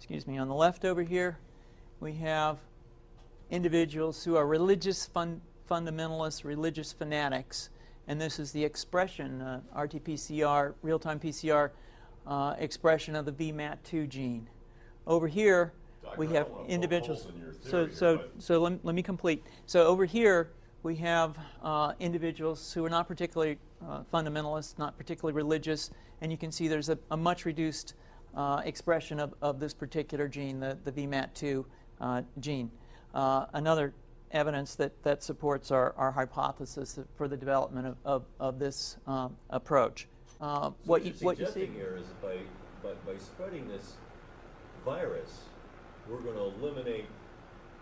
excuse me, on the left over here, we have individuals who are religious fundamentalists, religious fanatics, and this is the expression, RT-PCR, real-time PCR expression of the VMAT2 gene. Over here, we have individuals. So let me complete. So over here, we have individuals who are not particularly fundamentalist, not particularly religious, and you can see there's a much reduced expression of this particular gene, the VMAT2 gene. Another evidence that supports our hypothesis for the development of this approach. What you see here is by spreading this virus, we're going to eliminate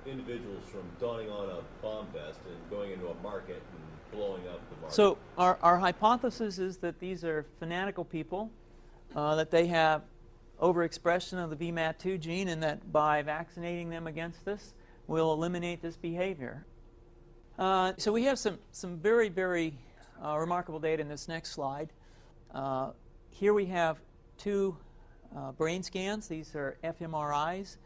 individuals from donning on a bomb vest and going into a market and blowing up the market. So our hypothesis is that these are fanatical people, that they have overexpression of the VMAT2 gene, and that by vaccinating them against this, we'll eliminate this behavior. So we have some very, very remarkable data in this next slide. Here we have two brain scans. These are fMRIs.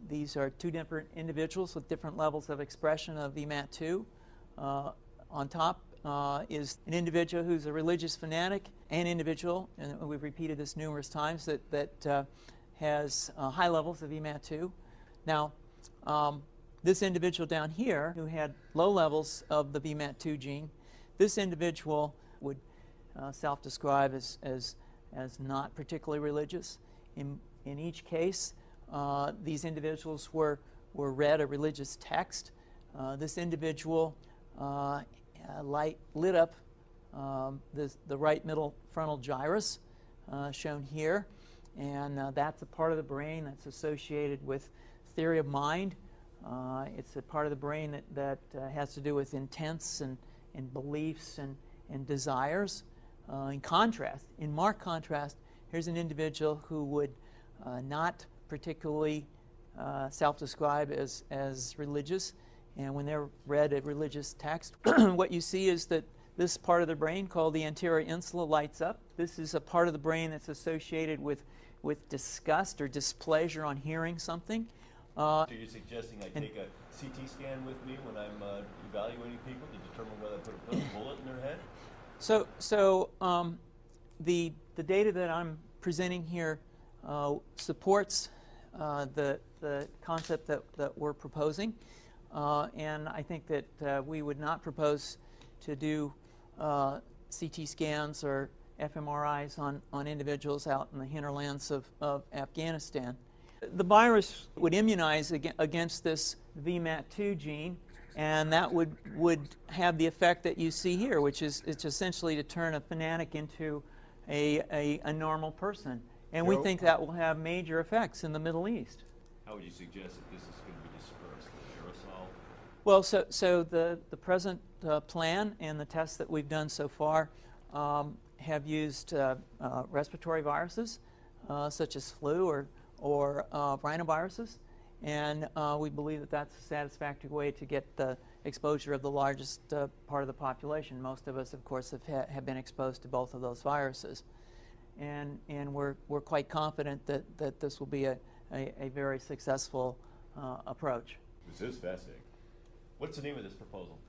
These are two different individuals with different levels of expression of VMAT2. On top is an individual who's a religious fanatic, an individual, and we've repeated this numerous times, that has high levels of VMAT2. Now, this individual down here who had low levels of the VMAT2 gene, this individual would self-describe as not particularly religious. In each case, these individuals were read a religious text. This individual lit up the right middle frontal gyrus, shown here, and that's a part of the brain that's associated with theory of mind. It's a part of the brain that has to do with intents and beliefs and desires. In contrast, in marked contrast, here's an individual who would not particularly self-describe as religious, and when they're read a religious text, what you see is that this part of the brain called the anterior insula lights up. This is a part of the brain that's associated with disgust or displeasure on hearing something. So you're suggesting I take a CT scan with me when I'm evaluating people to determine whether I put a bullet in their head? So the data that I'm presenting here supports the concept that we're proposing, and I think that we would not propose to do CT scans or fMRIs on individuals out in the hinterlands of Afghanistan. The virus would immunize against this VMAT2 gene, and that would have the effect that you see here, which is it's essentially to turn a fanatic into a normal person. And we think that will have major effects in the Middle East. How would you suggest that this is going to be dispersed? Aerosol? Well, so the present plan and the tests that we've done so far have used respiratory viruses such as flu or rhinoviruses, and we believe that that's a satisfactory way to get the exposure of the largest part of the population. Most of us, of course, have been exposed to both of those viruses, and we're quite confident that this will be a very successful approach. This is fascinating. What's the name of this proposal?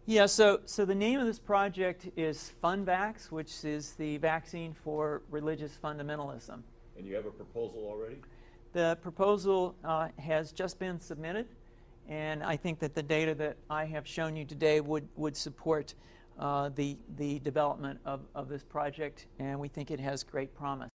Yeah, so the name of this project is FunVax, which is the vaccine for religious fundamentalism. And you have a proposal already? The proposal has just been submitted, and I think that the data that I have shown you today would support the development of this project, and we think it has great promise.